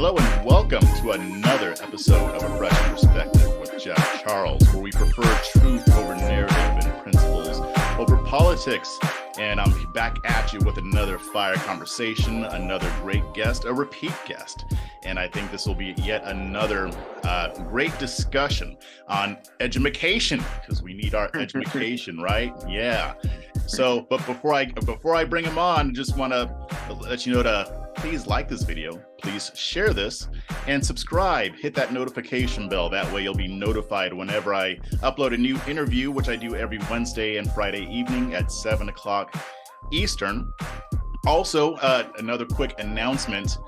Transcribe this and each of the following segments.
Hello and welcome to another episode of A Fresh Perspective with Jeff Charles, where we prefer truth over narrative and principles over politics. And I'm back at you with another fire conversation, another great guest, a repeat guest. And I think this will be yet another great discussion on edumacation, because we need our education, right? Yeah. So, but before I bring him on, just want to let you know to please like this video, please share this, and subscribe. Hit that notification bell. That way you'll be notified whenever I upload a new interview, which I do every Wednesday and Friday evening at 7 o'clock Eastern. Also, another quick announcement.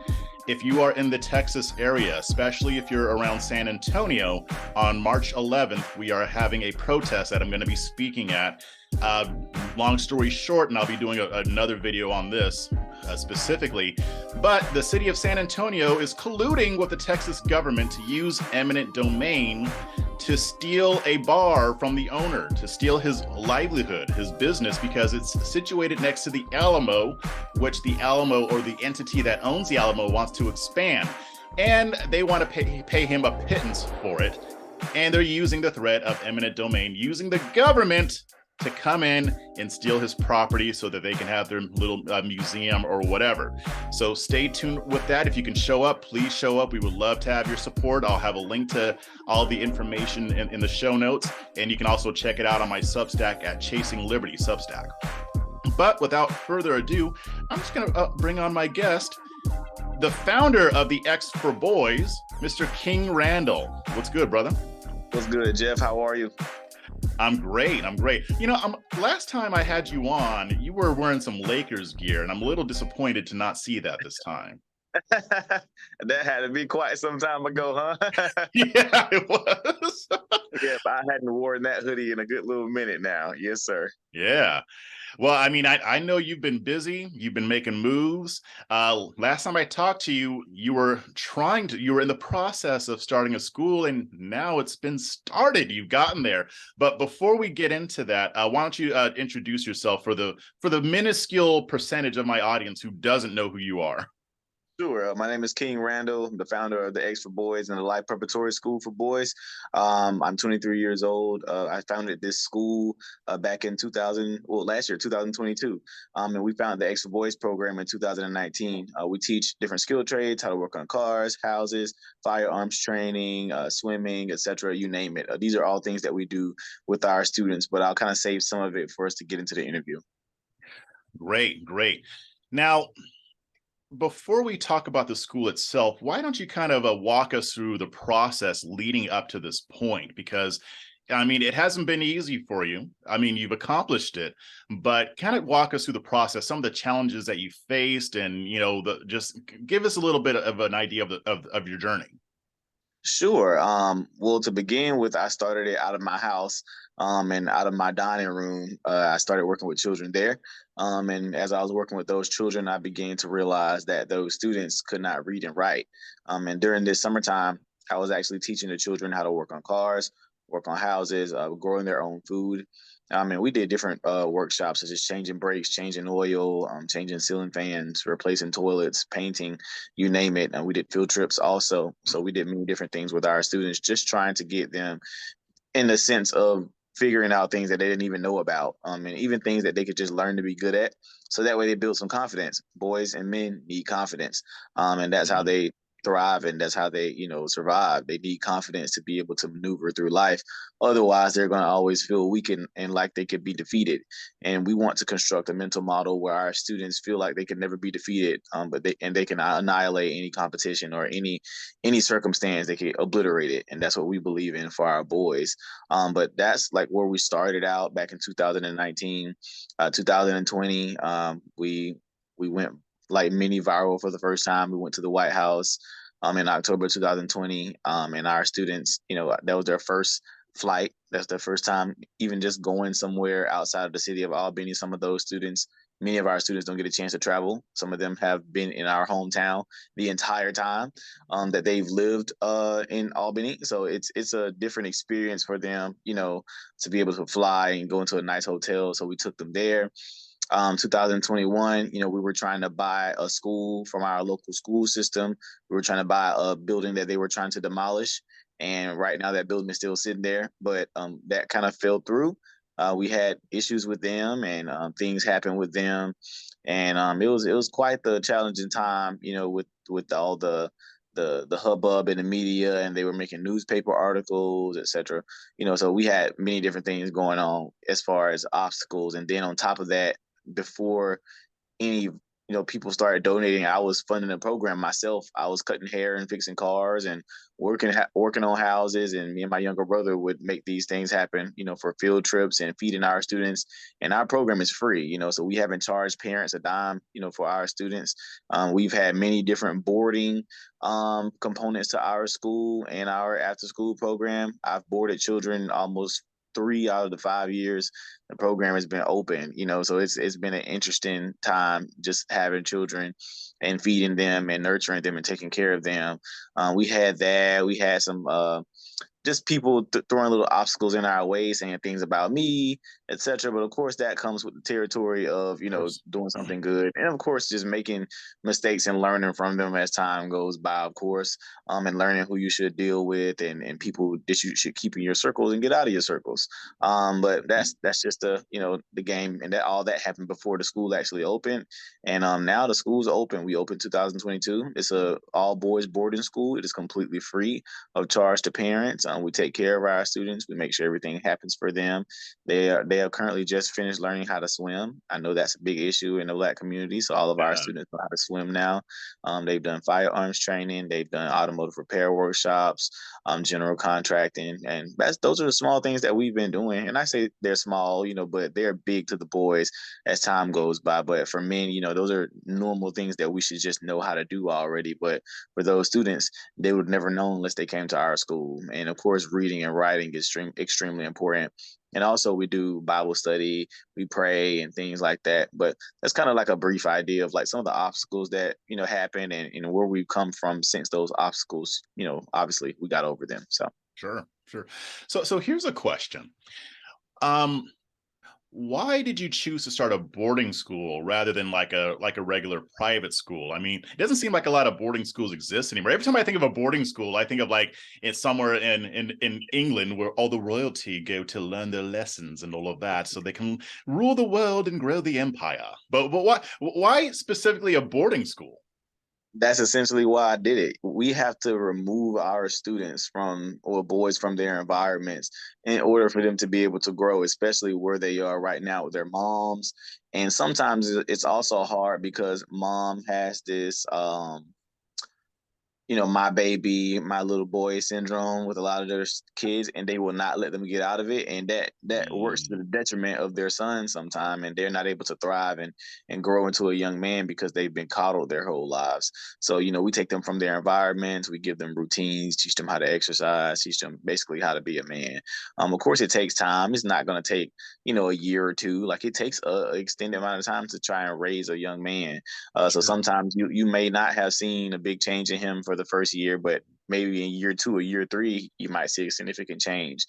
If you are in the Texas area, especially if you're around San Antonio, on March 11th, we are having a protest that I'm going to be speaking at. Long story short, and I'll be doing another video on this specifically, but the city of San Antonio is colluding with the Texas government to use eminent domain to steal a bar from the owner, to steal his livelihood, his business, because it's situated next to the Alamo, which the Alamo, or the entity that owns the Alamo, wants to expand. And they want to pay him a pittance for it. And they're using the threat of eminent domain, using the government to come in and steal his property so that they can have their little museum or whatever. So stay tuned with that. If you can show up, please show up. We would love to have your support. I'll have a link to all the information in the show notes. And you can also check it out on my Substack at Chasing Liberty Substack. But without further ado, I'm just gonna bring on my guest, the founder of the X for Boys, Mr. King Randall. What's good, brother? What's good, Jeff? How are you? I'm great. You know, last time I had you on, you were wearing some Lakers gear, and I'm a little disappointed to not see that this time. That had to be quite some time ago, huh? Yeah, it was. Yeah, I hadn't worn that hoodie in a good little minute now. Yes, sir. Yeah. Well, I mean, I know you've been busy. You've been making moves. Last time I talked to you, you were in the process of starting a school, and now it's been started. You've gotten there. But before we get into that, why don't you introduce yourself for the minuscule percentage of my audience who doesn't know who you are? Sure. My name is King Randall. I'm the founder of the X for Boys and the Life Preparatory School for Boys. I'm 23 years old. I founded this school back in last year, 2022. And we founded the X for Boys program in 2019. We teach different skill trades, how to work on cars, houses, firearms training, swimming, etc. You name it. These are all things that we do with our students, but I'll kind of save some of it for us to get into the interview. Great. Now, before we talk about the school itself, why don't you kind of walk us through the process leading up to this point? Because, I mean, it hasn't been easy for you. I mean, you've accomplished it, but kind of walk us through the process, some of the challenges that you faced, and, you know, just give us a little bit of an idea of your journey. Sure. Well, to begin with, I started it out of my house and out of my dining room. I started working with children there. And as I was working with those children, I began to realize that those students could not read and write. And during this summertime, I was actually teaching the children how to work on cars, work on houses, growing their own food. And we did different workshops, such as changing brakes, changing oil, changing ceiling fans, replacing toilets, painting, you name it. And we did field trips also. So we did many different things with our students, just trying to get them in the sense of figuring out things that they didn't even know about, and even things that they could just learn to be good at. So that way they build some confidence. Boys and men need confidence. And that's how they thrive, and that's how they, survive. They need confidence to be able to maneuver through life. Otherwise, they're going to always feel weak and like they could be defeated. And we want to construct a mental model where our students feel like they can never be defeated, but they can annihilate any competition or any circumstance. They can obliterate it, and that's what we believe in for our boys. But that's like where we started out back in 2019, 2020. We went like mini viral for the first time. We went to the White House in October 2020, and our students, that was their first flight. That's their first time even just going somewhere outside of the city of Albany. Some of those students, many of our students don't get a chance to travel. Some of them have been in our hometown the entire time that they've lived in Albany. So it's a different experience for them, to be able to fly and go into a nice hotel. So we took them there. 2021, we were trying to buy a school from our local school system. We were trying to buy a building that they were trying to demolish. And right now that building is still sitting there, but that kind of fell through. We had issues with them, and things happened with them, and it was quite the challenging time, with all the hubbub in the media, and they were making newspaper articles, etc. So we had many different things going on as far as obstacles, and then on top of that, before any people started donating, I was funding the program myself. I was cutting hair and fixing cars and working on houses, and me and my younger brother would make these things happen, for field trips and feeding our students. And our program is free, so we haven't charged parents a dime, for our students. We've had many different boarding components to our school and our after school program. I've boarded children almost 3 out of the 5 years the program has been open. So it's been an interesting time just having children and feeding them and nurturing them and taking care of them. We had that. We had some just people throwing little obstacles in our way, saying things about me, etc. But of course, that comes with the territory of doing something good, and of course, just making mistakes and learning from them as time goes by. Of course, and learning who you should deal with, and people that you should keep in your circles and get out of your circles. But that's just the game, and that all that happened before the school actually opened, and now the school's open. We opened 2022. It's a all boys boarding school. It is completely free of charge to parents. We take care of our students. We make sure everything happens for them. They have currently just finished learning how to swim. I know that's a big issue in the Black community, so all of our students know how to swim now. They've done firearms training. They've done automotive repair workshops, general contracting, and those are the small things that we've been doing. And I say they're small, but they're big to the boys as time goes by. But for men, those are normal things that we should just know how to do already. But for those students, they would never know unless they came to our school. And of course, reading and writing is extremely important. And also we do Bible study, we pray and things like that. But that's kind of like a brief idea of like some of the obstacles that, happen, and where we've come from since those obstacles, obviously we got over them. So Sure. So here's a question. Why did you choose to start a boarding school rather than like a regular private school? I mean, it doesn't seem like a lot of boarding schools exist anymore. Every time I think of a boarding school, I think of like it's somewhere in England where all the royalty go to learn their lessons and all of that, so they can rule the world and grow the empire. But why specifically a boarding school? that's essentially why I did it. We have to remove our students or boys from their environments in order for them to be able to grow, especially where they are right now with their moms. And sometimes it's also hard because mom has this my baby, my little boy syndrome with a lot of their kids, and they will not let them get out of it. And that works to the detriment of their son sometime, and they're not able to thrive and grow into a young man because they've been coddled their whole lives. So, we take them from their environments, we give them routines, teach them how to exercise, teach them basically how to be a man. Of course, it takes time. It's not going to take, a year or two. Like it takes a extended amount of time to try and raise a young man. So sometimes you may not have seen a big change in him for the first year, but maybe in year 2 or year 3, you might see a significant change.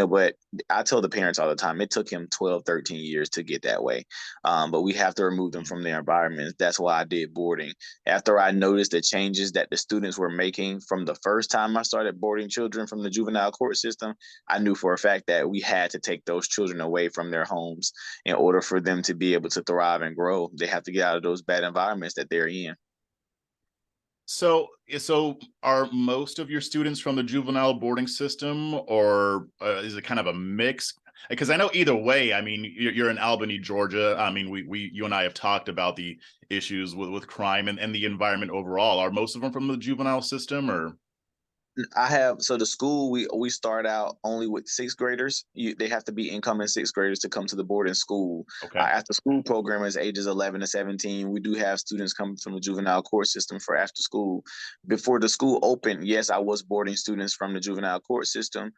But I tell the parents all the time, it took him 12, 13 years to get that way. But we have to remove them from their environments. That's why I did boarding. After I noticed the changes that the students were making from the first time I started boarding children from the juvenile court system, I knew for a fact that we had to take those children away from their homes in order for them to be able to thrive and grow. They have to get out of those bad environments that they're in. So are most of your students from the juvenile boarding system, or is it kind of a mix? Because I know either way, I mean, you're in Albany, Georgia. I mean, you and I have talked about the issues with crime and the environment overall. Are most of them from the juvenile system, or? So the school, we start out only with sixth graders. They have to be incoming sixth graders to come to the boarding school. Okay. After school program is ages 11 to 17. We do have students coming from the juvenile court system for after school. Before the school opened, yes, I was boarding students from the juvenile court system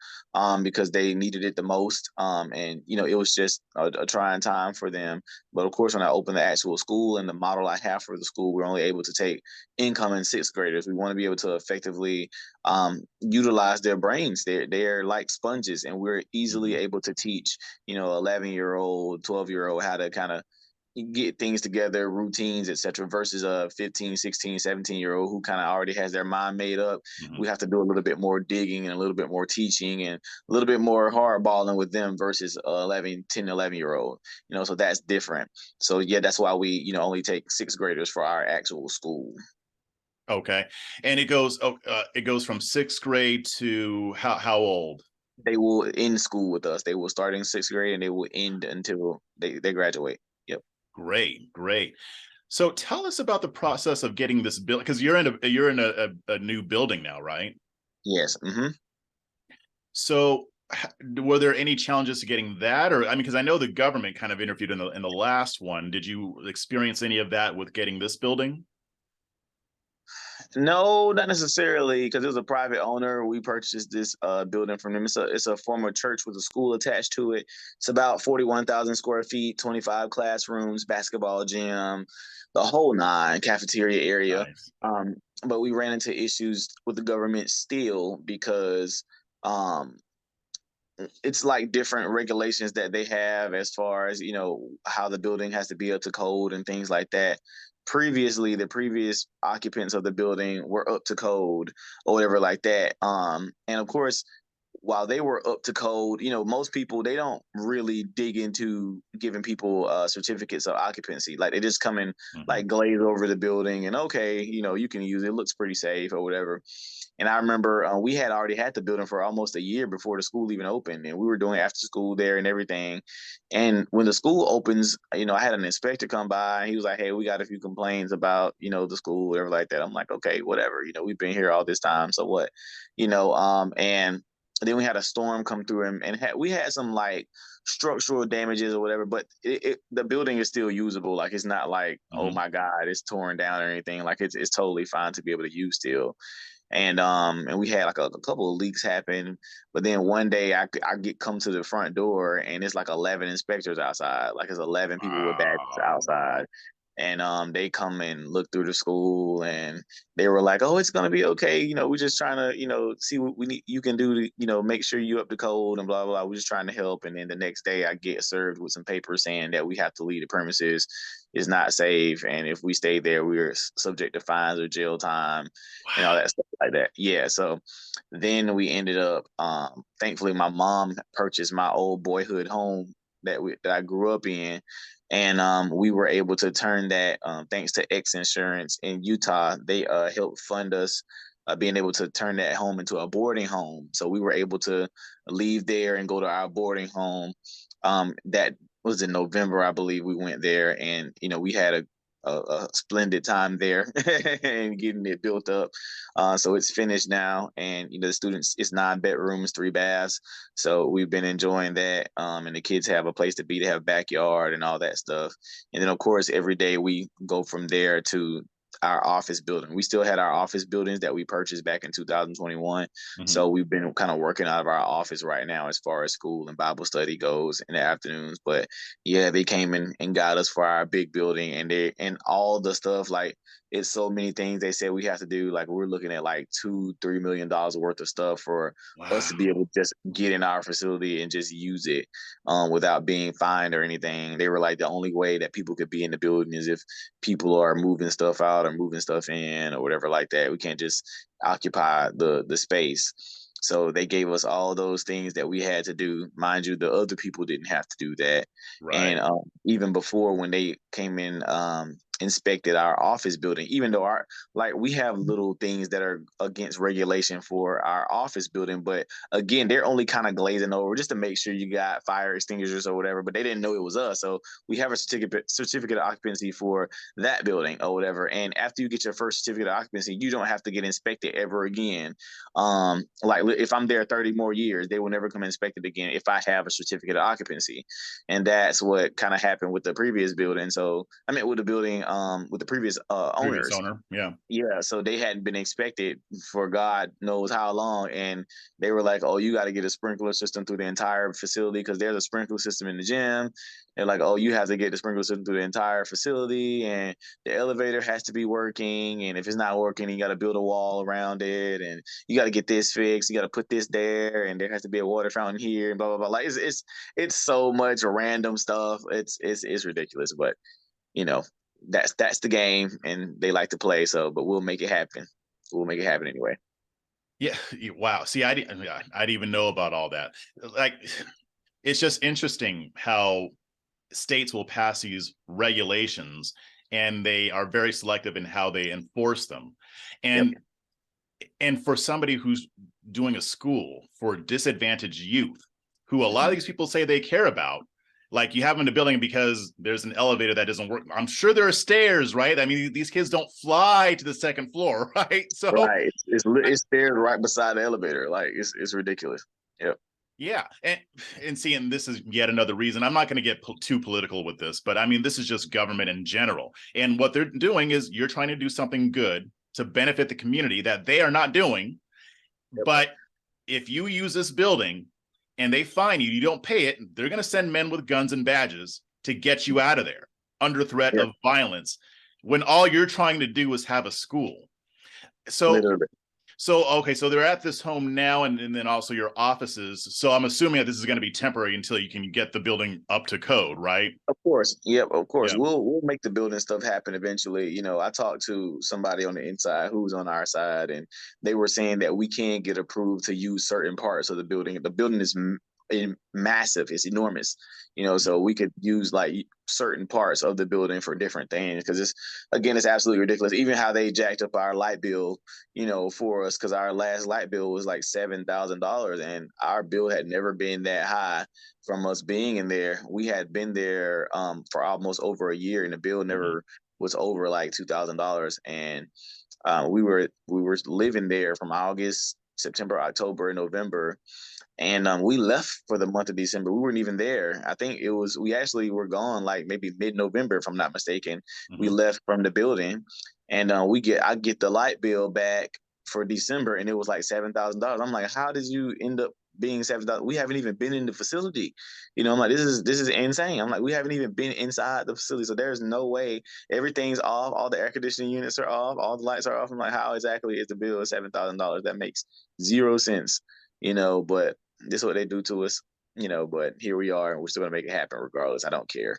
because they needed it the most. And it was just a trying time for them. But of course, when I opened the actual school and the model I have for the school, we're only able to take incoming sixth graders. We want to be able to effectively utilize their brains. They're like sponges, and we're easily able to teach 11-year-old, 12-year-old how to kind of get things together, routines, etc. versus a 15, 16, 17-year-old who kind of already has their mind made up. Mhm. We have to do a little bit more digging and a little bit more teaching and a little bit more hardballing with them versus 11, 10, 11-year-old, so that's different. So yeah, that's why we, only take sixth graders for our actual school. Okay. And it goes from sixth grade to how old? They will end school with us. They will start in sixth grade and they will end until they graduate. Yep. Great, great. So tell us about the process of getting this built, because you're in a new building now, right? Yes. So were there any challenges to getting that, or I mean, because I know the government kind of interviewed in the last one. Did you experience any of that with getting this building? No, not necessarily, because it was a private owner. We purchased this building from them. It's a former church with a school attached to it. It's about 41,000 square feet, 25 classrooms, basketball gym, the whole nine, cafeteria area. Nice. Um, but we ran into issues with the government still because um, it's like different regulations that they have as far as how the building has to be up to code and things like that. Previously, the previous occupants of the building were up to code or whatever like that, and of course, while they were up to code, most people, they don't really dig into giving people certificates of occupancy. Like they just come in, Hmm. like glaze over the building and okay, you can use it. It looks pretty safe or whatever. And I remember we had already had the building for almost a year before the school even opened, and we were doing after school there and everything. And when the school opens, I had an inspector come by, and he was like, "Hey, we got a few complaints about the school, whatever like that." I'm like, "Okay, whatever. We've been here all this time, so what?" And then we had a storm come through, and we had some like structural damages or whatever, but the building is still usable. Like it's not like, oh Hmm. my god, it's torn down or anything. Like it's totally fine to be able to use still. And we had like a couple of leaks happen, but then one day I get come to the front door and it's like 11 inspectors outside, like it's 11 people with badges Wow. outside. And they come and look through the school and they were like, "Oh, it's gonna be okay, we're just trying to see what we need you can do to make sure you up to code and blah blah blah. We're just trying to help." And then the next day I get served with some papers saying that we have to leave the premises, is not safe, and if we stay there we're subject to fines or jail time and all Wow. that stuff like that. Yeah. So then we ended up, thankfully, my mom purchased my old boyhood home that I grew up in, and we were able to turn that, thanks to X Insurance in Utah. They helped fund us. Being able to turn that home into a boarding home, so we were able to leave there and go to our boarding home. That was in November, I believe. We went there, and we had a splendid time there and getting it built up. So it's finished now, and the students, it's 9 bedrooms, 3 baths. So we've been enjoying that, and the kids have a place to be. They have a backyard and all that stuff. And then of course every day we go from there to our office building. We still had our office buildings that we purchased back in 2021. Hmm. So we've been kind of working out of our office right now as far as school and Bible study goes in the afternoons. But yeah, they came in and got us for our big building, and all the stuff, like it's so many things they said we have to do. Like we're looking at like $2-3 million worth of stuff for us to be Wow. able to just get in our facility and just use it, without being fined or anything. They were like, the only way that people could be in the building is if people are moving stuff out or moving stuff in or whatever like that. We can't just occupy the space. So they gave us all those things that we had to do. Mind you, the other people didn't have to do that. And Right. even before, when they came in, inspected our office building, even though our, like, we have little things that are against regulation for our office building, but again, they're only kind of glazing over just to make sure you got fire extinguishers or whatever. But they didn't know it was us, so we have a certificate of occupancy for that building or whatever. And after you get your first certificate of occupancy, you don't have to get inspected ever again. Like if I'm there 30 more years, they will never come inspect it again if I have a certificate of occupancy. And that's what kind of happened with the previous building. So I mean, with the building, with the previous Previous owners. owner. Yeah. Yeah, so they hadn't been inspected for God knows how long, and they were like, "Oh, you got to get a sprinkler system through the entire facility because there's a sprinkler system in the gym." They're like, "Oh, you have to get the sprinkler system through the entire facility, and the elevator has to be working, and if it's not working, you got to build a wall around it, and you got to get this fixed, you got to put this there, and there has to be a water fountain here, and blah blah blah." Like it's so much random stuff. It's ridiculous, but that's the game, and they like to play. So, but we'll make it happen. We'll make it happen anyway. Yeah. Wow. See, I didn't even know about all that. Like, it's just interesting how states will pass these regulations and they are very selective in how they enforce them. Yep. And for somebody who's doing a school for disadvantaged youth, who a lot of these people say they care about, like, you have them in the building because there's an elevator that doesn't work. I'm sure there are stairs, right? I mean, these kids don't fly to the second floor, right? So Right. It's stairs right beside the elevator. Like it's ridiculous. Yep. yeah, and see, and this is yet another reason. I'm not going to get too political with this, but I mean, this is just government in general. And what they're doing is you're trying to do something good to benefit the community that they are not doing. Yep. But if you use this building and they fine you, you don't pay it, they're going to send men with guns and badges to get you out of there under threat Yep. of violence, when all you're trying to do is have a school. So Literally. So, okay, so they're at this home now, and then also your offices. So I'm assuming that this is going to be temporary until you can get the building up to code, right? Of course. Yep, of course. Yeah. We'll make the building stuff happen eventually. I talked to somebody on the inside who's on our side, and they were saying that we can get approved to use certain parts of the building. The building is massive, it's enormous. So we could use like certain parts of the building for different things, because it's absolutely ridiculous. Even how they jacked up our light bill, for us, because our last light bill was like $7,000, and our bill had never been that high from us being in there. We had been there for almost over a year, and the bill never was over like $2,000. And we were living there from August, September, October, and November. And we left for the month of December. We weren't even there. I think we actually were gone like maybe mid-November, if I'm not mistaken. We left from the building, and I get the light bill back for December, and it was like $7,000. I'm like, how did you end up being $7,000? We haven't even been in the facility. I'm like, this is insane. I'm like, we haven't even been inside the facility, so there's no way. Everything's off. All the air conditioning units are off. All the lights are off. I'm like, how exactly is the bill of $7,000? That makes zero sense. But this is what they do to us. But here we are, and we're still gonna make it happen regardless. I don't care.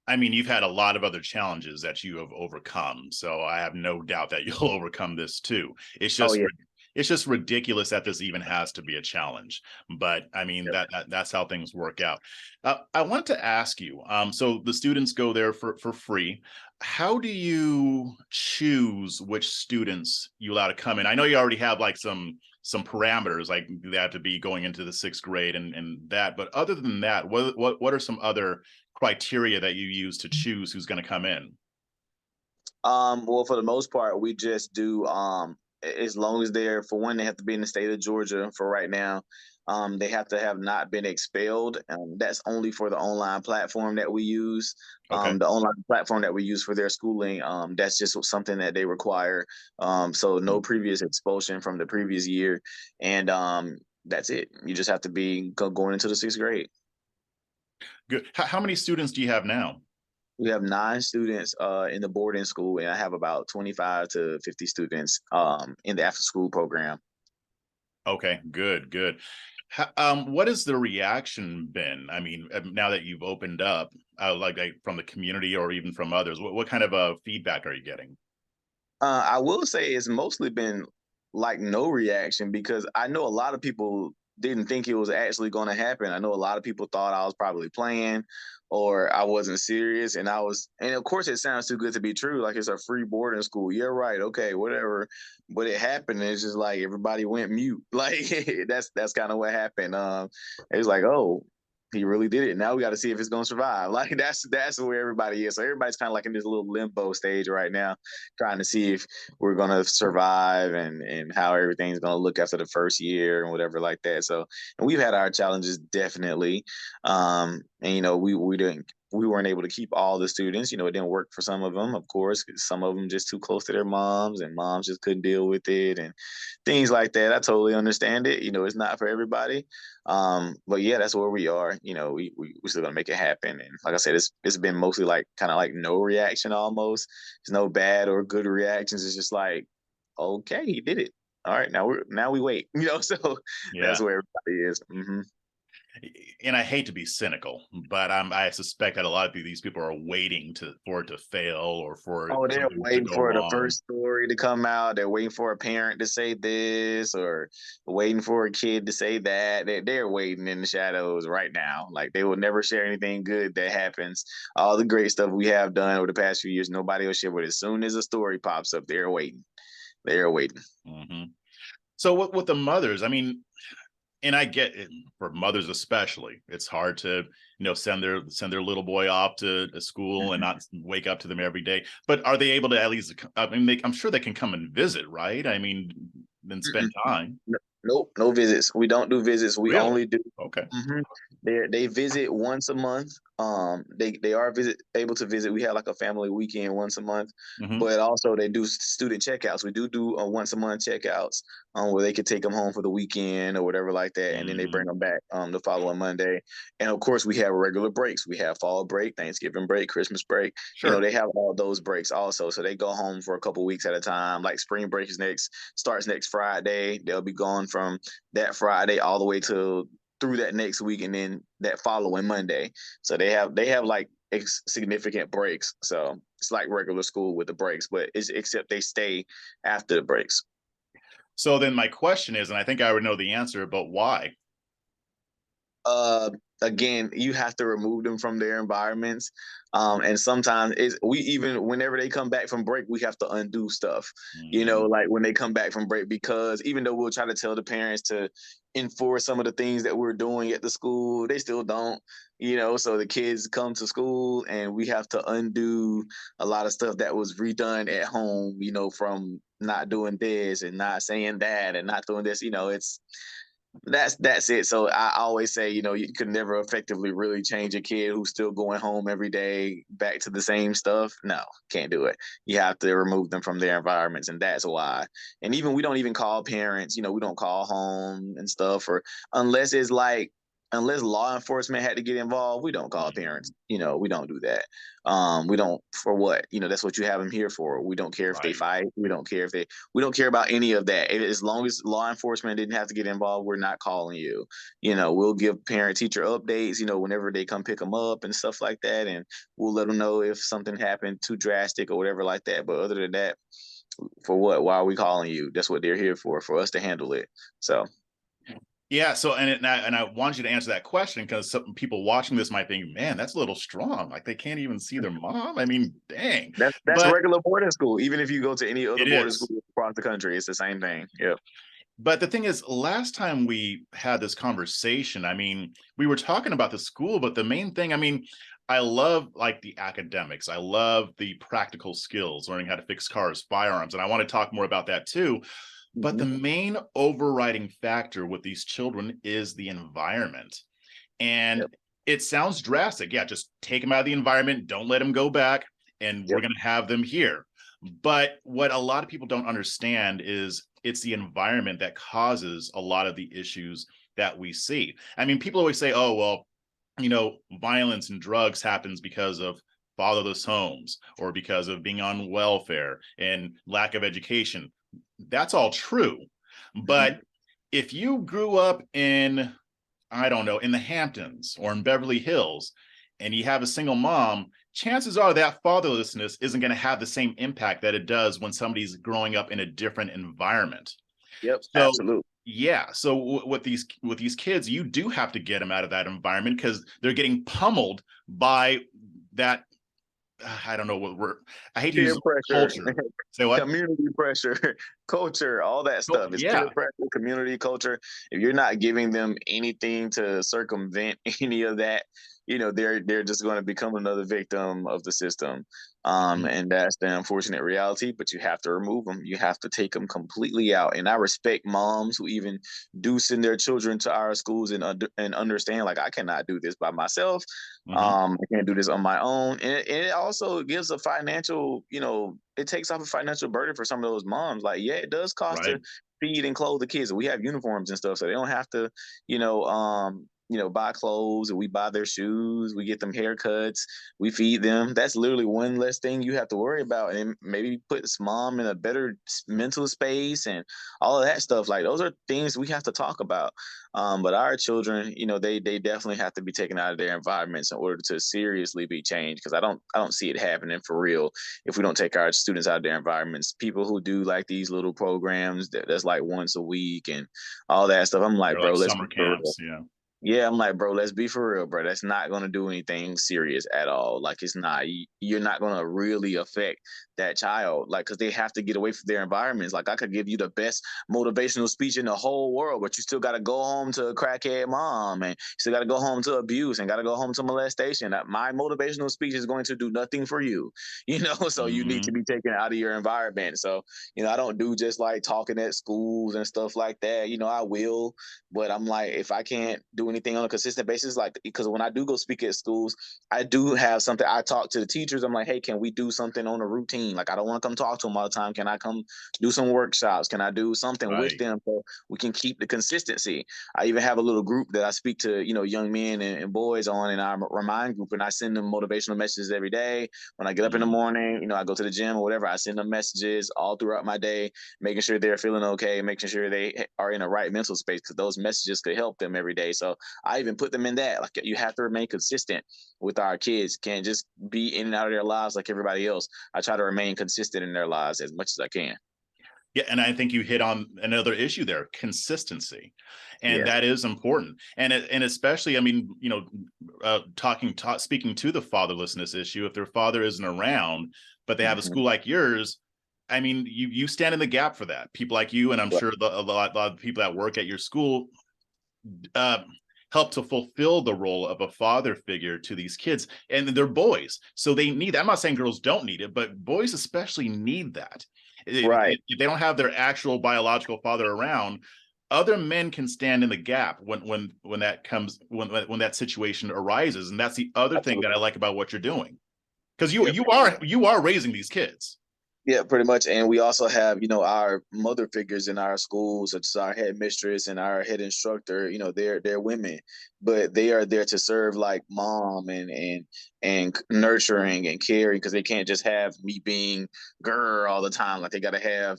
I mean, you've had a lot of other challenges that you have overcome, so I have no doubt that you'll overcome this too. It's Oh just yeah. it's just ridiculous that this even has to be a challenge. But I mean, Yep. that's how things work out. I want to ask you, so the students go there for free. How do you choose which students you allow to come in? I know you already have like some parameters, like they have to be going into the 6th grade and that, but other than that, what are some other criteria that you use to choose who's going to come in? Well, for the most part, we just do as long as for one, they have to be in the state of Georgia for right now. They have to have not been expelled. That's only for the online platform that we use. Okay. The online platform that we use for their schooling, that's just something that they require. So no previous expulsion from the previous year, and that's it. You just have to be going into the 6th grade. Good. How many students do you have now? We have 9 students in the boarding school, and I have about 25 to 50 students in the after school program. Okay, good. What has the reaction been? I mean, now that you've opened up, like from the community or even from others, what kind of feedback are you getting? I will say it's mostly been like no reaction, because I know a lot of people didn't think it was actually going to happen. I know a lot of people thought I was probably playing or I wasn't serious. And of course, it sounds too good to be true. Like, it's a free boarding school. Yeah, right. Okay, whatever. But it happened. And it's just like everybody went mute. Like, that's kind of what happened. It was like, oh, he really did it. Now we got to see if it's going to survive. Like, that's where everybody is. So everybody's kind of like in this little limbo stage right now, trying to see if we're going to survive, and how everything's going to look after the first year and whatever like that. So, and we've had our challenges, definitely. And we weren't able to keep all the students. It didn't work for some of them, of course, 'cause some of them just too close to their moms, and moms just couldn't deal with it, and things like that. I totally understand it. It's not for everybody. But yeah, that's where we are. We're still gonna make it happen. And like I said, it's been mostly like kind of like no reaction almost. There's no bad or good reactions. It's just like, okay, he did it. All right, now we wait. So Yeah. that's where everybody is. And I hate to be cynical, but I suspect that a lot of these people are waiting for it to fail or for Oh, they're something to waiting go for the wrong. first story to come out. They're waiting for a parent to say this, or waiting for a kid to say that. They're waiting in the shadows right now. Like they will never share anything good that happens. All the great stuff we have done over the past few years, nobody will share. But as soon as a story pops up, they're waiting. They're waiting. Hmm. So what with the mothers? I mean, and I get it, for mothers especially, it's hard to send their little boy off to a school and Mhm. not wake up to them every day. But are they able to at least? I mean, I'm sure they can come and visit, right? I mean, and spend Mm-mm. time. Nope, no visits. We don't do visits. We Really? only do. Okay. Mhm. They visit once a month. They are able to visit. We have like a family weekend once a month, Hmm. but also they do student checkouts. We do once a month checkouts, where they could take them home for the weekend or whatever like that, and then they bring Hmm. them back the following Monday. And of course, we have regular breaks. We have fall break, Thanksgiving break, Christmas break. Sure. They have all those breaks also, so they go home for a couple weeks at a time. Like spring break is next starts next Friday. They'll be gone from that Friday all the way to through that next week, and then that following Monday. So they have like significant breaks. So it's like regular school with the breaks, but it's except they stay after the breaks. So then my question is, and I think I would know the answer, but why? uh Again, you have to remove them from their environments, and sometimes we even whenever they come back from break we have to undo stuff, Hmm. like when they come back from break, because even though we'll try to tell the parents to enforce some of the things that we're doing at the school, they still don't. So the kids come to school and we have to undo a lot of stuff that was redone at home, from not doing this and not saying that and not doing this. It's that's it. So I always say, you could never effectively really change a kid who's still going home every day back to the same stuff. No, can't do it. You have to remove them from their environments, and that's why. And even we don't even call parents. We don't call home and stuff, or unless it's like unless law enforcement had to get involved, we don't call parents. Hmm. We don't do that. We don't for what? That's what you have them here for. We don't care if they Right. fight. We don't care about any of that. As long as law enforcement didn't have to get involved, we're not calling you. We'll give parent teacher updates, whenever they come pick them up and stuff like that. And we'll let them know if something happened too drastic or whatever like that. But other than that, for what? Why are we calling you? That's what they're here for us to handle it. So Yeah. So, and I want you to answer that question because some people watching this might think, man, that's a little strong. Like they can't even see their mom. I mean, dang. that's But regular boarding school. Even if you go to any other it boarding is. school across the country, it's the same thing. Yeah. But the thing is, last time we had this conversation, I mean, we were talking about the school, but the main thing, I mean, I love like the academics. I love the practical skills, learning how to fix cars, firearms, and I want to talk more about that too. But the Mhm. main overriding factor with these children is the environment. Yep. And it sounds drastic. Yeah, just take them out of the environment, don't let them go back, and we're Yep. going to have them here. But what a lot of people don't understand is it's the environment that causes a lot of the issues that we see. I mean, people always say, oh, well, violence and drugs happens because of fatherless homes or because of being on welfare and lack of education. That's all true. Mhm. But if you grew up in, I don't know, in the Hamptons or in Beverly Hills, and you have a single mom, chances are that fatherlessness isn't going to have the same impact that it does when somebody's growing up in a different environment. Yep. So, Absolutely. yeah, so with these kids, you do have to get them out of that environment because they're getting pummeled by that. I don't know what word. I hate to use Peer pressure, culture. Say what? community pressure, culture, all that Oh, stuff. It's peer yeah. pressure, community culture. If you're not giving them anything to circumvent any of that, they're just going to become another victim of the system. Mhm. And that's the unfortunate reality. But you have to remove them. You have to take them completely out. And I respect moms who even do send their children to our schools and understand like I cannot do this by myself. Mhm. I can't do this on my own. And it also gives a financial, it takes off a financial burden for some of those moms. Like, yeah, it does cost to Right. feed and clothe the kids. We have uniforms and stuff, so they don't have to, buy clothes, and we buy their shoes, we get them haircuts, we feed them. That's literally one less thing you have to worry about, and maybe puts mom in a better mental space and all of that stuff. Like those are things we have to talk about. But our children, they definitely have to be taken out of their environments in order to seriously be changed. Because I don't see it happening for real if we don't take our students out of their environments. People who do like these little programs that's like once a week and all that stuff. I'm like, They're bro, like let's summer be for real. camps. Yeah. Yeah, I'm like, bro, let's be for real, bro. That's not gonna do anything serious at all. Like, it's not. You're not gonna really affect that child, like, because they have to get away from their environments. Like, I could give you the best motivational speech in the whole world, but you still got to go home to a crackhead mom, and you still got to go home to abuse, and got to go home to molestation. My motivational speech is going to do nothing for you, So you need to Hmm. be taken out of your environment. So, I don't do just like talking at schools and stuff like that. I will, but I'm like, if I can't do anything on a consistent basis, like, because when I do go speak at schools, I do have something. I talk to the teachers. I'm like, hey, can we do something on a routine? Like, I don't want to come talk to them all the time. Can I come do some workshops? Can I do something with Right. them so we can keep the consistency? I even have a little group that I speak to, young men and boys on in our Remind group, and I send them motivational messages every day. When I get up in the Mm. morning, I go to the gym or whatever, I send them messages all throughout my day, making sure they're feeling okay, making sure they are in the right mental space, because those messages could help them every day. So I even put them in that. Like, you have to remain consistent with our kids. Can't just be in and out of their lives like everybody else. I try to remain consistent in their lives as much as I can. Yeah, and I think you hit on another issue there, consistency, and Yeah. that is important. And especially, I mean, speaking to the fatherlessness issue, if their father isn't around, but they have a Mm-hmm. school like yours, I mean, you stand in the gap for that. People like you, and I'm sure a lot of people that work at your school uh, help to fulfill the role of a father figure to these kids, and they're boys, so they need that. I'm not saying girls don't need it, but boys especially need that. Right. If they don't have their actual biological father around, other men can stand in the gap when that comes, when that situation arises. And that's the other thing that I Absolutely. like about what you're doing, because you Yeah. you are you are raising these kids. Yeah, pretty much. And we also have, our mother figures in our schools, such as our headmistress and our head instructor. They're women, but they are there to serve like mom and nurturing and caring, because they can't just have me being girl all the time. Like, they got to have,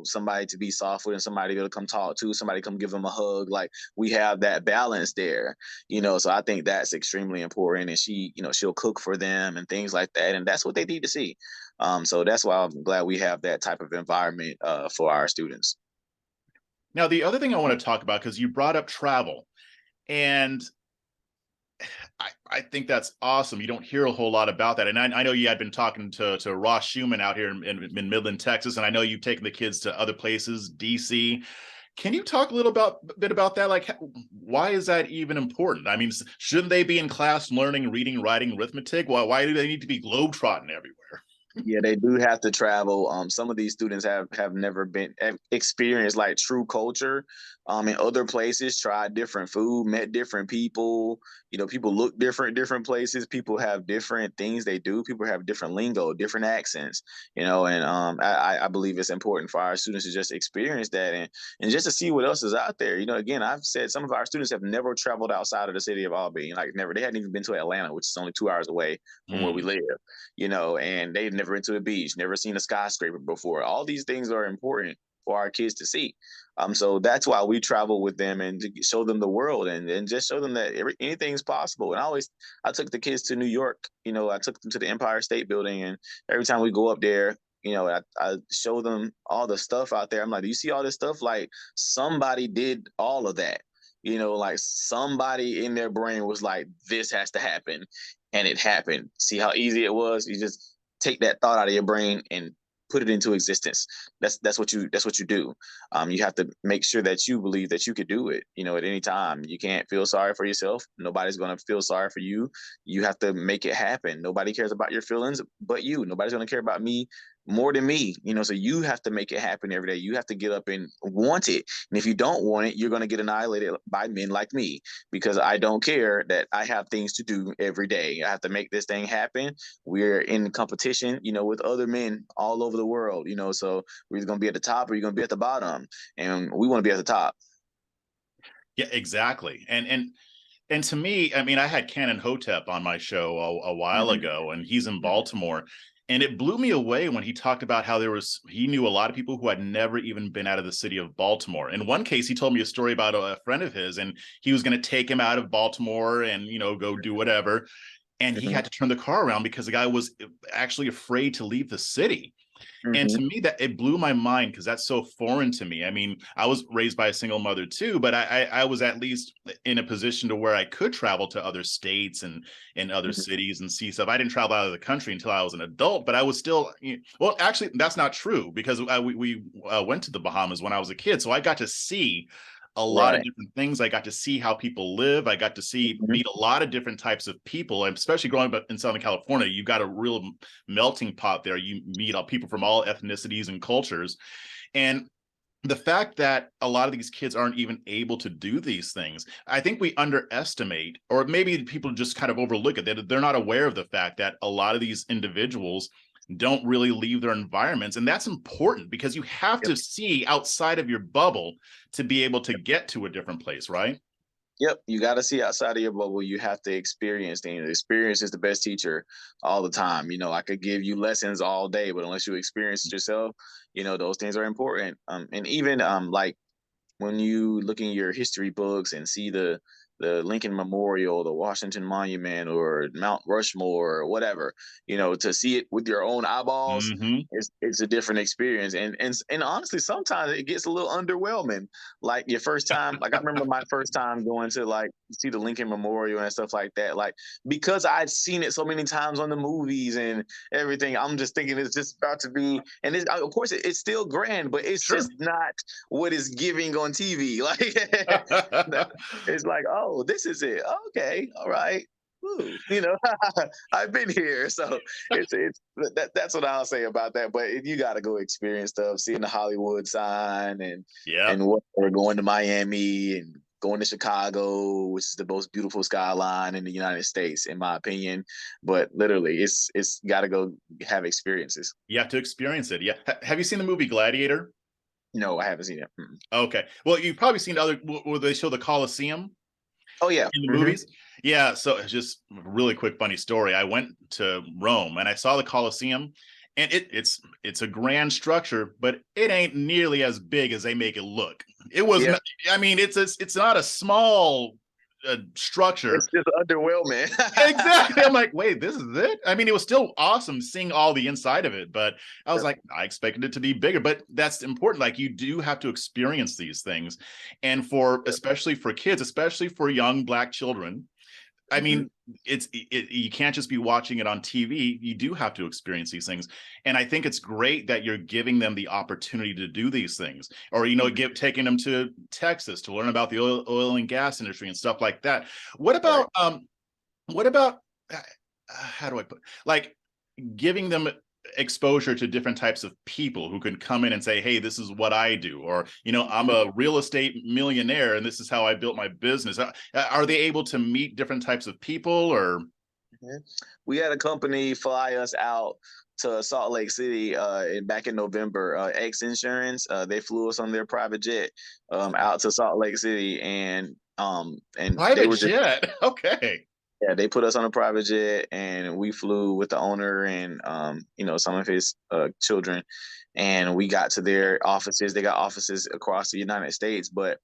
somebody to be soft with and somebody to be able to come talk to, somebody come give them a hug. Like, we have that balance there, So I think that's extremely important. And she'll cook for them and things like that, and that's what they need to see. So that's why I'm glad we have that type of environment for our students. Now, the other thing I want to talk about, because you brought up travel, and I think that's awesome. You don't hear a whole lot about that. And I know you had been talking to Ross Schumann out here in Midland, Texas, and I know you've taken the kids to other places, DC. Can you talk a bit about that? Like, why is that even important? I mean, shouldn't they be in class learning reading, writing, arithmetic? Why do they need to be globetrotting everywhere? Yeah, they do have to travel. Some of these students have never been have experienced like true culture in other places, tried different food, met different people. People look different places. People have different things they do. People have different lingo, different accents. And I believe it's important for our students to just experience that, and just to see what else is out there. Again, I've said some of our students have never traveled outside of the city of Albany, like never. They hadn't even been to Atlanta, which is only 2 hours away from where we Mm. live. And they've never been to a beach, never seen a skyscraper before. All these things are important for our kids to see. So that's why we travel with them and to show them the world, and just show them that anything's possible. And I took the kids to New York. I took them to the Empire State Building, and every time we go up there, I show them all the stuff out there. I'm like, do you see all this stuff? Like, somebody did all of that. Like, somebody in their brain was like, this has to happen, and it happened. See how easy it was? You just take that thought out of your brain and put it into existence. That's what you do. You have to make sure that you believe that you could do it. At any time, you can't feel sorry for yourself. Nobody's going to feel sorry for you. You have to make it happen. Nobody cares about your feelings but you. Nobody's going to care about me more than me. So you have to make it happen every day. You have to get up and want it. And if you don't want it, you're going to get annihilated by men like me, because I don't care that I have things to do every day. I have to make this thing happen. We're in competition, with other men all over the world, so we're either going to be at the top or you're going to be at the bottom. And we want to be at the top. Yeah, exactly. And And to me, I mean, I had Canon Hotep on my show a while Mhm, ago, and he's in mhm, Baltimore. And it blew me away when he talked about how he knew a lot of people who had never even been out of the city of Baltimore. In one case, he told me a story about a friend of his, and he was going to take him out of Baltimore and, go do whatever. And he mhm, had to turn the car around because the guy was actually afraid to leave the city. And mhm, to me, that it blew my mind because that's so foreign to me. I mean, I was raised by a single mother too, but I was at least in a position to where I could travel to other states and other mhm, cities and see stuff. I didn't travel out of the country until I was an adult, but I was still, well, actually, that's not true because we went to the Bahamas when I was a kid, so I got to see a lot of right. different things. I got to see how people live. I got to Mhm, meet a lot of different types of people, and especially growing up in Southern California, you got a real melting pot there. You meet people from all ethnicities and cultures. And the fact that a lot of these kids aren't even able to do these things, I think we underestimate, or maybe people just kind of overlook it. They're not aware of the fact that a lot of these individuals don't really leave their environments. And that's important because you have yep. to see outside of your bubble to be able to get to a different place, right? Yep, you got to see outside of your bubble. You have to experience things. Experience is the best teacher all the time. I could give you lessons all day, but unless you experience it yourself, those things are important. And even like when you look in your history books and see the Lincoln Memorial, the Washington Monument, or Mount Rushmore, or whatever, to see it with your own eyeballs, Mm-hmm. it's a different experience. And honestly, sometimes it gets a little underwhelming. Like your first time, like I remember my first time going to like see the Lincoln Memorial and stuff like that. Like because I'd seen it so many times on the movies and everything, I'm just thinking it's just about to be, and of course it's still grand, but it's Sure. just not what is giving on TV. Like it's like, oh, this is it. Okay, all right. Ooh, I've been here, so that's what I'll say about that. But you got to go experience stuff, seeing the Hollywood sign Yeah. and what we're going to Miami and going to Chicago, which is the most beautiful skyline in the United States, in my opinion. But literally, it's got to go have experiences. You have to experience it. Yeah. Have you seen the movie Gladiator? No, I haven't seen it. Mm. Okay. Well, you've probably seen other where they show the Coliseum Oh yeah. in the Hmm. movies. Yeah. So it's just a really quick funny story. I went to Rome and I saw the Coliseum, and it's a grand structure, but it ain't nearly as big as they make it look. It was. Yeah, I mean, it's not a small structure. it's just underwhelming. Exactly. I'm like, wait, this is it? I mean, it was still awesome seeing all the inside of it, but I was like, I expected it to be bigger. But that's important. Like, you do have to experience these things. And especially for kids, especially for young Black children, I Hmm. mean, you can't just be watching it on TV. You do have to experience these things, and I think it's great that you're giving them the opportunity to do these things, or taking them to Texas to learn about the oil and gas industry and stuff like that. What Right. about what about how do I put like giving them exposure to different types of people who can come in and say, hey, this is what I do, or I'm a real estate millionaire and this is how I built my business. Are they able to meet different types of people, or Mhm. We had a company fly us out to Salt Lake City back in November. X Insurance, they flew us on their private jet out to Salt Lake City, and they private were just, jet? Okay. yeah, they put us on a private jet, and we flew with the owner and some of his children, and we got to their offices. They got offices across the United States, but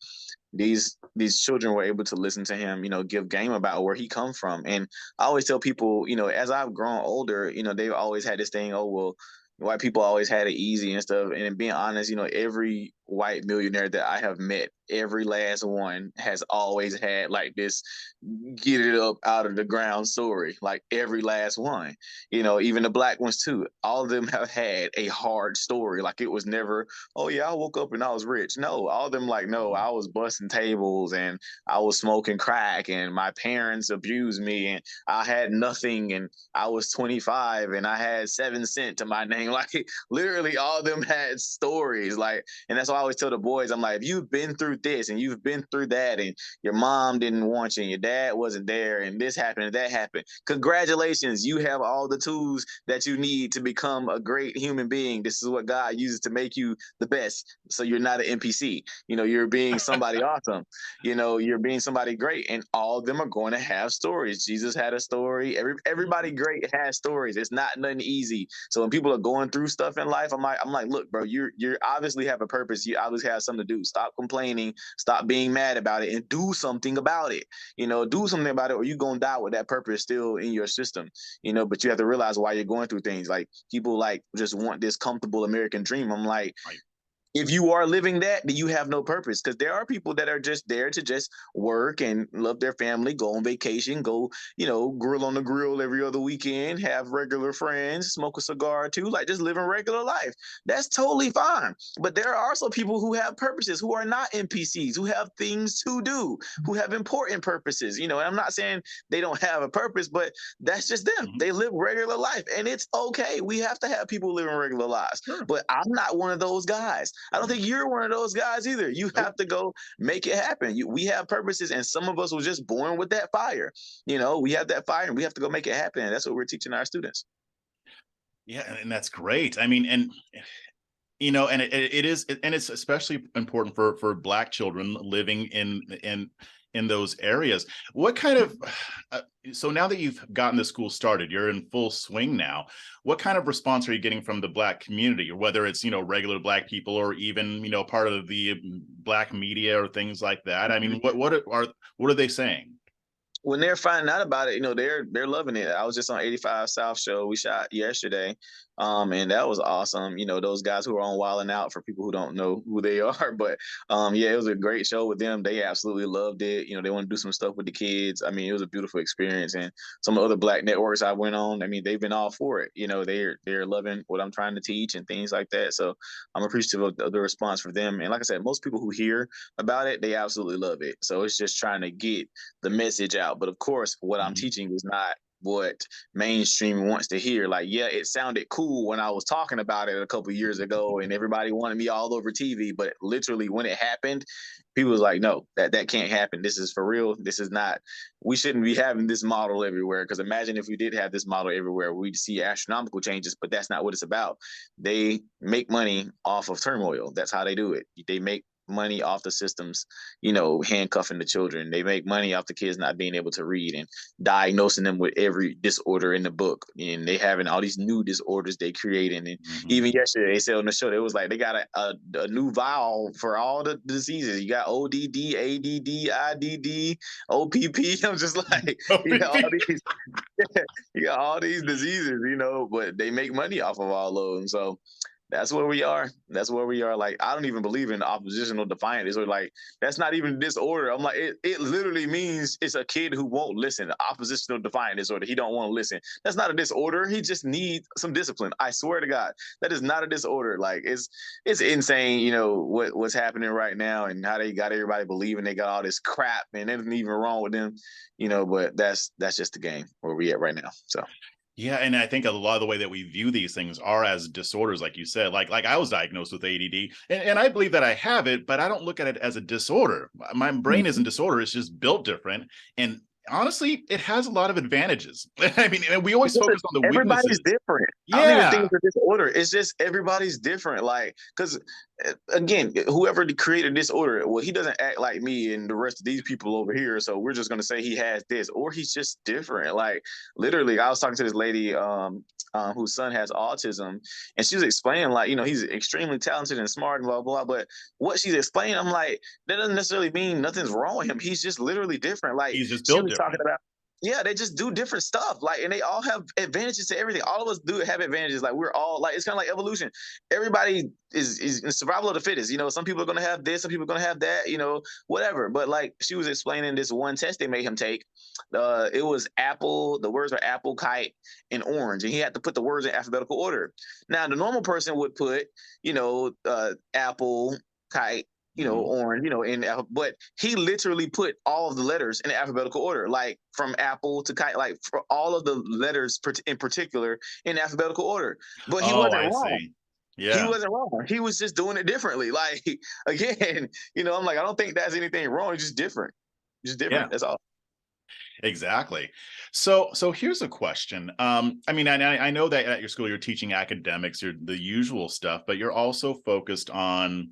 these children were able to listen to him, give game about where he come from. And I always tell people, as I've grown older, they've always had this thing, oh well, white people always had it easy and stuff. And being honest, every white millionaire that I have met, every last one has always had like this get it up out of the ground story. Like every last one, even the black ones too. All of them have had a hard story. Like it was never, oh yeah, I woke up and I was rich. No, all of them like, no, I was busting tables and I was smoking crack and my parents abused me and I had nothing and I was 25 and I had 7 cents to my name. Like literally all of them had stories. Like, and that's why I always tell the boys, I'm like, if you've been through this and you've been through that, and your mom didn't want you and your dad wasn't there and this happened and that happened, congratulations, you have all the tools that you need to become a great human being. This is what God uses to make you the best. So you're not an NPC. You're being somebody awesome. You're being somebody great, and all of them are going to have stories. Jesus had a story. Everybody great has stories. It's not nothing easy. So when people are going through stuff in life, I'm like, look, bro, you obviously have a purpose. You obviously have something to do. Stop complaining. Stop being mad about it, and do something about it. Do something about it, or you're gonna die with that purpose still in your system. But you have to realize why you're going through things. Like, people like just want this comfortable American dream. I'm like, Right. if you are living that, then you have no purpose, because there are people that are just there to just work and love their family, go on vacation, go, grill on the grill every other weekend, have regular friends, smoke a cigar too, like just living regular life. That's totally fine. But there are also people who have purposes, who are not NPCs, who have things to do, who have important purposes. And I'm not saying they don't have a purpose, but that's just them. Mm-hmm. They live regular life, and it's okay. We have to have people living regular lives. Sure. But I'm not one of those guys. I don't think you're one of those guys either. You have to go make it happen. We have purposes, and some of us were just born with that fire. We have that fire, and we have to go make it happen. And that's what we're teaching our students. Yeah, and that's great. I mean, and and it is, and it's especially important for Black children living in those areas. What kind of so now that you've gotten the school started, you're in full swing now. What kind of response are you getting from the Black community, or whether it's regular Black people, or even part of the Black media or things like that? I mean, what are they saying? When they're finding out about it, they're loving it. I was just on 85 South show. We shot yesterday. And that was awesome. Those guys who are on Wild 'N Out, for people who don't know who they are, but yeah, it was a great show with them. They absolutely loved it. They want to do some stuff with the kids. I mean, it was a beautiful experience. And some other Black networks I went on, I mean, they've been all for it. They're loving what I'm trying to teach and things like that. So I'm appreciative of the response for them. And like I said, most people who hear about it, they absolutely love it. So it's just trying to get the message out. But of course, what I'm teaching is not what mainstream wants to hear. Like, yeah, it sounded cool when I was talking about it a couple of years ago, and everybody wanted me all over TV. But literally, when it happened, people was like, no, that can't happen. This is for real. This is not. We shouldn't be having this model everywhere. Because imagine if we did have this model everywhere, we'd see astronomical changes. But that's not what it's about. They make money off of turmoil. That's how they do it. They make money off the systems, handcuffing the children. They make money off the kids not being able to read, and diagnosing them with every disorder in the book. And they having all these new disorders they creating. And even yesterday, they said on the show, it was like they got a new vial for all the diseases. You got ODD, ADD, IDD, OPP. I'm just like, you got all these, you got all these diseases, but they make money off of all of them. So that's where we are. That's where we are. Like, I don't even believe in oppositional defiant disorder. Like, that's not even disorder. I'm like, it literally means it's a kid who won't listen. Oppositional defiant disorder. He don't want to listen. That's not a disorder. He just needs some discipline. I swear to God, that is not a disorder. Like, it's insane, what's happening right now, and how they got everybody believing they got all this crap and anything even wrong with them, but that's just the game where we at right now. So. Yeah, and I think a lot of the way that we view these things are as disorders, like you said. Like I was diagnosed with ADD, and I believe that I have it, but I don't look at it as a disorder. My brain isn't disorder; it's just built different. And honestly, it has a lot of advantages. I mean, and we always focus on the weaknesses. Everybody's different. Yeah. I don't even think it's a disorder. It's just everybody's different. Like, because again, whoever created disorder, well, he doesn't act like me and the rest of these people over here. So we're just gonna say he has this, or he's just different. Like, literally, I was talking to this lady whose son has autism, and she was explaining, like, he's extremely talented and smart and blah blah. But what she's explaining, I'm like, that doesn't necessarily mean nothing's wrong with him. He's just literally different. Like, He's just she built was different. talking about. Yeah, they just do different stuff. Like, and they all have advantages to everything. All of us do have advantages. Like, we're all like, it's kind of like evolution. Everybody is in survival of the fittest. Some people are gonna have this, some people are gonna have that, whatever. But like, she was explaining this one test they made him take. It was apple, the words were apple, kite, and orange. And he had to put the words in alphabetical order. Now, the normal person would put, apple, kite, orange, but he literally put all of the letters in alphabetical order, like from apple to kite, like for all of the letters in particular in alphabetical order. But he wasn't wrong. See. He Yeah. wasn't wrong. He was just doing it differently. Like again, I'm like, I don't think that's anything wrong. It's just different. Just Yeah. different. That's all. Exactly. So here's a question. I mean, I know that at your school you're teaching academics, you're the usual stuff, but you're also focused on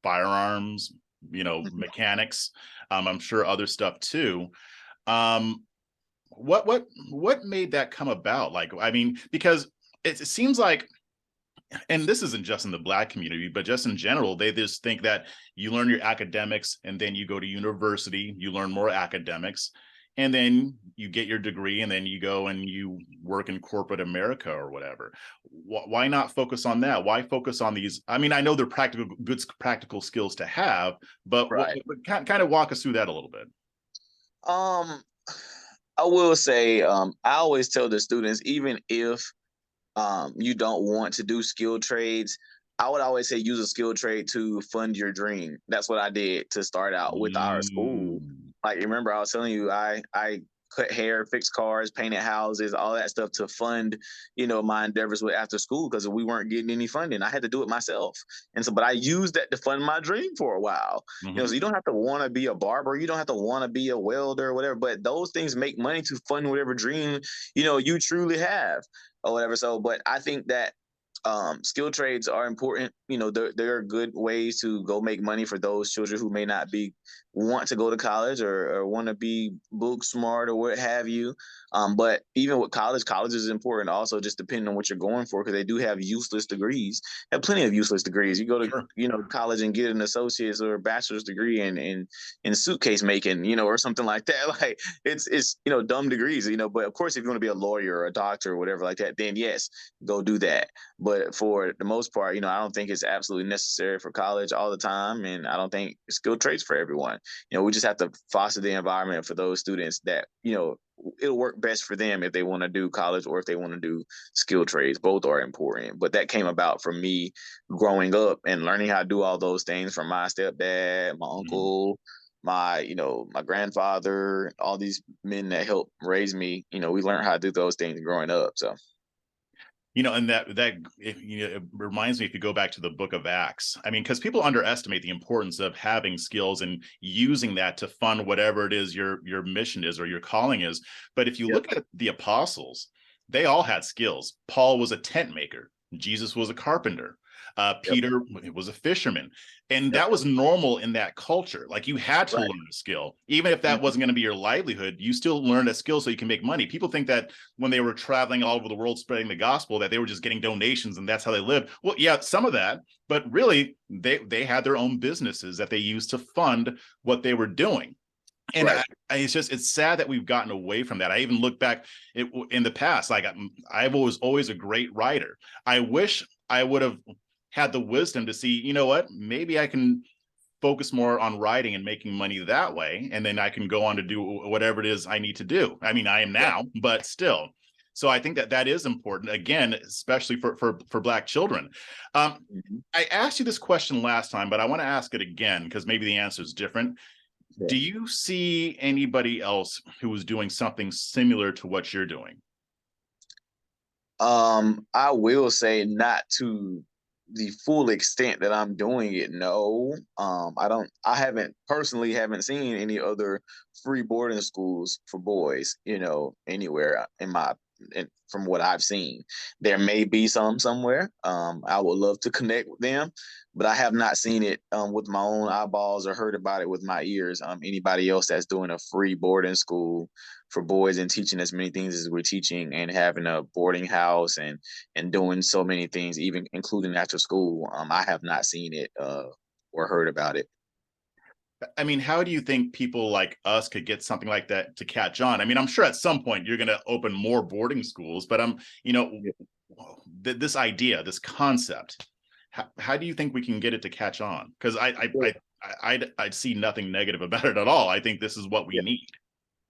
firearms, mechanics. I'm sure other stuff too. Um, what made that come about? Like, I mean, because it seems like, and this isn't just in the Black community, but just in general, they just think that you learn your academics and then you go to university, you learn more academics, and then you get your degree, and then you go and you work in corporate America or whatever. Why not focus on that? Why focus on these? I mean, I know they're good practical skills to have, but Right. kind of walk us through that a little bit. Um, I will say, I always tell the students, even if you don't want to do skilled trades, I would always say use a skilled trade to fund your dream. That's what I did to start out with our school. Mm. Like, remember, I was telling you, I cut hair, fixed cars, painted houses, all that stuff to fund, my endeavors with after school because we weren't getting any funding. I had to do it myself, and so, but I used that to fund my dream for a while. So Mhm. you don't have to want to be a barber, you don't have to want to be a welder or whatever, but those things make money to fund whatever dream you truly have or whatever. So, but I think that skill trades are important. There are good ways to go make money for those children who may not be want to go to college or want to be book smart or what have you. But even with college is important also, just depending on what you're going for, because they do have useless degrees. They have plenty of useless degrees. You go to Sure. college and get an associate's or a bachelor's degree in suitcase making, or something like that. Like it's dumb degrees, but of course if you want to be a lawyer or a doctor or whatever like that, then yes, go do that. But for the most part, I don't think it's absolutely necessary for college all the time, and I don't think skilled trades for everyone. We just have to foster the environment for those students that it'll work best for them if they want to do college or if they want to do skilled trades. Both are important, but that came about from me growing up and learning how to do all those things from my stepdad, my Mhm. uncle, my grandfather, all these men that helped raise me. We learned how to do those things growing up. So And it reminds me, if you go back to the book of Acts, I mean, because people underestimate the importance of having skills and using that to fund whatever it is your mission is or your calling is. But if you yep, look at the apostles, they all had skills. Paul was a tent maker. Jesus was a carpenter. yep, Peter was a fisherman. And yep, that was normal in that culture. Like, you had to right. learn a skill. Even if that Mhm. wasn't going to be your livelihood, you still learned a skill so you can make money. People think that when they were traveling all over the world spreading the gospel, that they were just getting donations and that's how they lived. Well, yeah, some of that, but really they had their own businesses that they used to fund what they were doing. And Right. it's sad that we've gotten away from that. I even look back in the past, like I was always a great writer. I wish I would have had the wisdom to see, you know what, maybe I can focus more on writing and making money that way, and then I can go on to do whatever it is I need to do. I mean, I am Yep. now, but still. So I think that is important, again, especially for Black children. Mhm. I asked you this question last time, but I want to ask it again because maybe the answer is different. Yeah. Do you see anybody else who is doing something similar to what you're doing? I will say not to the full extent that I'm doing it. No. I haven't personally haven't seen any other free boarding schools for boys, anywhere from what I've seen. There may be some somewhere. I would love to connect with them, but I have not seen it with my own eyeballs or heard about it with my ears. Anybody else that's doing a free boarding school for boys and teaching as many things as we're teaching and having a boarding house and doing so many things, even including after school. I have not seen it or heard about it. I mean, how do you think people like us could get something like that to catch on? I mean, I'm sure at some point you're going to open more boarding schools, but Yeah. this idea, this concept, how do you think we can get it to catch on? Because I'd see nothing negative about it at all. I think this is what we Yeah. need.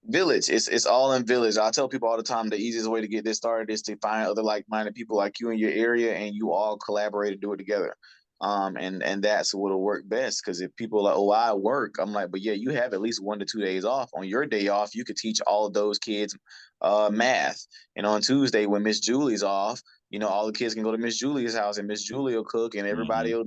Village. It's all in village. I tell people all the time the easiest way to get this started is to find other like-minded people like you in your area and you all collaborate and do it together. And that's what'll work best, because if people are like, oh, I work, I'm like, but yeah, you have at least 1 to 2 days off. On your day off, you could teach all of those kids math. And on Tuesday, when Miss Julie's off, all the kids can go to Miss Julia's house and Miss Julia will cook and everybody will,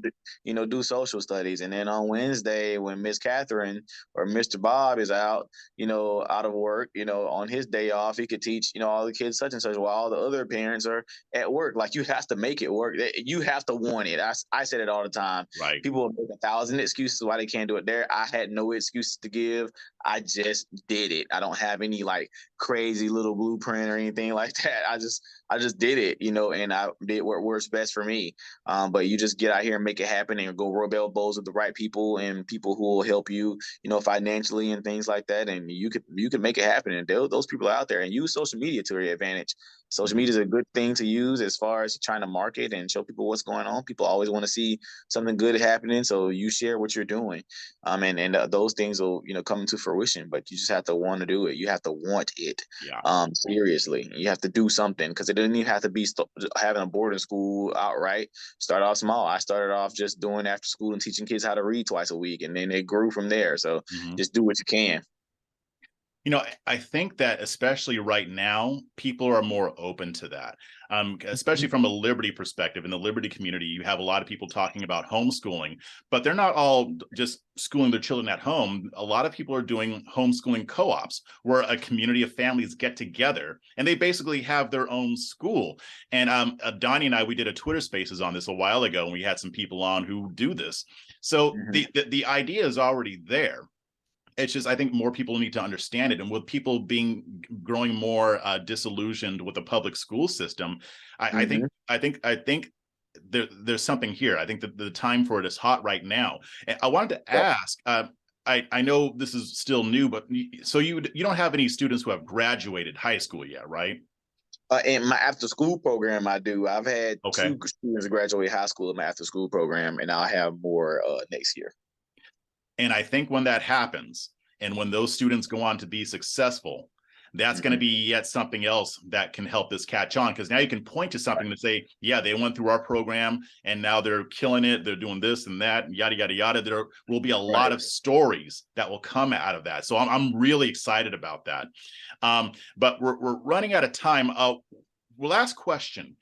do social studies. And then on Wednesday, when Miss Catherine or Mr. Bob is out, out of work, on his day off, he could teach, all the kids such and such while all the other parents are at work. Like, you have to make it work. You have to want it. I said it all the time. Right. People will make 1,000 excuses why they can't do it there. I had no excuses to give. I just did it. I don't have any like crazy little blueprint or anything like that. I just did it, and I did what works best for me. But you just get out here and make it happen and go rub elbows with the right people and people who will help you, financially and things like that. And you could make it happen. And those people are out there, and use social media to your advantage. Social media is a good thing to use as far as trying to market and show people what's going on. People always want to see something good happening, so you share what you're doing, and those things will come into fruition. But you just have to want to do it. You have to want it. Seriously. You have to do something, because it doesn't even have to be having a boarding school outright. Start off small. I started off just doing after school and teaching kids how to read twice a week, and then it grew from there. So just do what you can. I think that especially right now, people are more open to that, especially from a liberty perspective. In the liberty community, you have a lot of people talking about homeschooling, but they're not all just schooling their children at home. A lot of people are doing homeschooling co-ops, where a community of families get together and they basically have their own school. And Donnie and I, we did a Twitter Spaces on this a while ago, and we had some people on who do this. So the idea is already there. It's just, I think more people need to understand it. And with people growing more disillusioned with the public school system, I think there's something here. I think that the time for it is hot right now. And I wanted to ask, I know this is still new, but so you don't have any students who have graduated high school yet, right? In my after school program, I do. I've had 2 students graduate high school in my after school program, and I'll have more next year. And I think when that happens, and when those students go on to be successful, that's going to be yet something else that can help this catch on. Because now you can point to something to say, yeah, they went through our program and now they're killing it. They're doing this and that, and yada, yada, yada. There will be a lot of stories that will come out of that. So I'm really excited about that. But we're running out of time. Last question.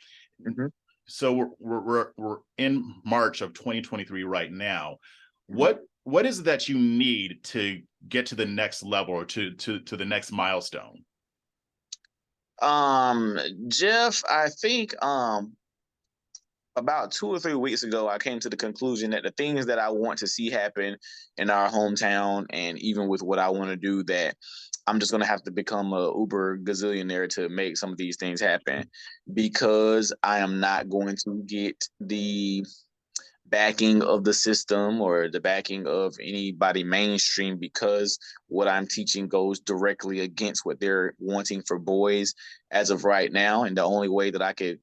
So we're in March of 2023 right now. What is it that you need to get to the next level, or to the next milestone? Jeff, I think about 2 or 3 weeks ago, I came to the conclusion that the things that I want to see happen in our hometown, and even with what I want to do, that I'm just going to have to become a uber gazillionaire to make some of these things happen, because I am not going to get the backing of the system or the backing of anybody mainstream, because what I'm teaching goes directly against what they're wanting for boys as of right now. And the only way that I could,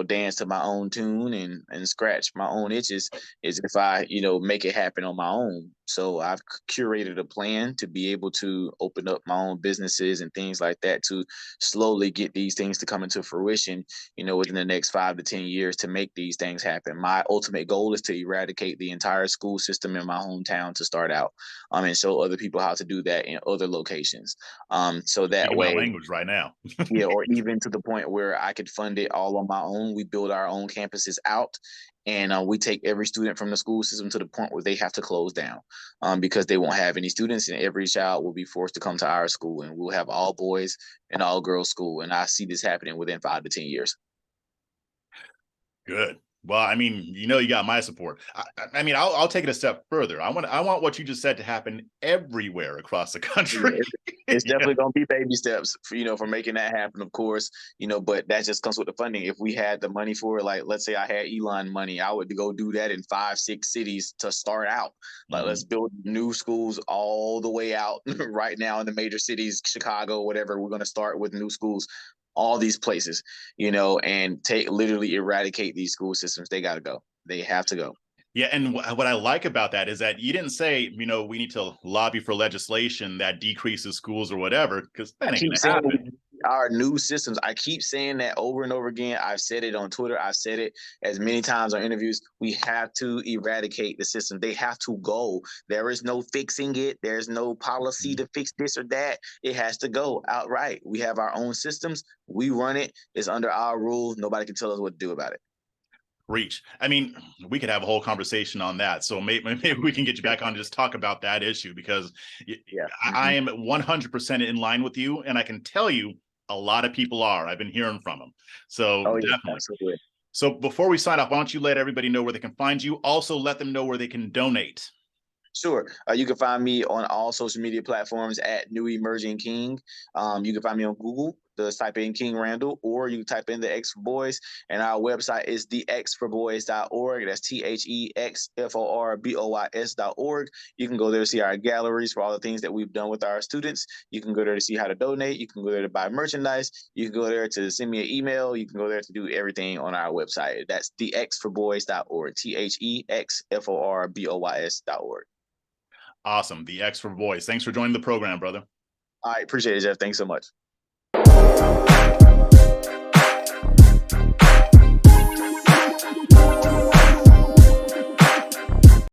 dance to my own tune and scratch my own itches is if I, make it happen on my own. So I've curated a plan to be able to open up my own businesses and things like that, to slowly get these things to come into fruition, within the next 5 to 10 years, to make these things happen. My ultimate goal is to eradicate the entire school system in my hometown to start out, and show other people how to do that in other locations. So that way, my language right now. Yeah, or even to the point where I could fund it all on my own. We build our own campuses out, and we take every student from the school system to the point where they have to close down, because they won't have any students, and every child will be forced to come to our school, and we'll have all boys and all girls school. And I see this happening within 5 to 10 years. Good. Well, I mean, you got my support. I mean, I'll take it a step further. I want what you just said to happen everywhere across the country. It's definitely going to be baby steps for making that happen, of course, but that just comes with the funding. If we had the money for it, like, let's say I had Elon money, I would go do that in 5, 6 cities to start out. Like, let's build new schools all the way out right now in the major cities, Chicago, whatever. We're going to start with new schools, all these places, and literally eradicate these school systems. They got to go. They have to go. Yeah. And what I like about that is that you didn't say, we need to lobby for legislation that decreases schools or whatever, because that ain't going to happen. our new systems, I keep saying that over and over again. I've said it on Twitter. I've said it as many times on interviews. We have to eradicate the system. They have to go. There is no fixing it. There's no policy to fix this or that. It has to go outright. We have our own systems. We run it. It's under our rules. Nobody can tell us what to do about it. Reach. I mean, we could have a whole conversation on that. So maybe we can get you back on and just talk about that issue, because I am 100% in line with you. And I can tell you a lot of people are. I've been hearing from them. So definitely. Absolutely. So before we sign off, why don't you let everybody know where they can find you? Also, let them know where they can donate. Sure. You can find me on all social media platforms at New Emerging King. You can find me on Google. Just type in King Randall, or you can type in the X for Boys. And our website is thexforboys.org. That's THEXFORBOYS.org. You can go there to see our galleries for all the things that we've done with our students. You can go there to see how to donate. You can go there to buy merchandise. You can go there to send me an email. You can go there to do everything on our website. That's thexforboys.org. THEXFORBOYS.org. Awesome. The X for Boys. Thanks for joining the program, brother. All right. Appreciate it, Jeff. Thanks so much.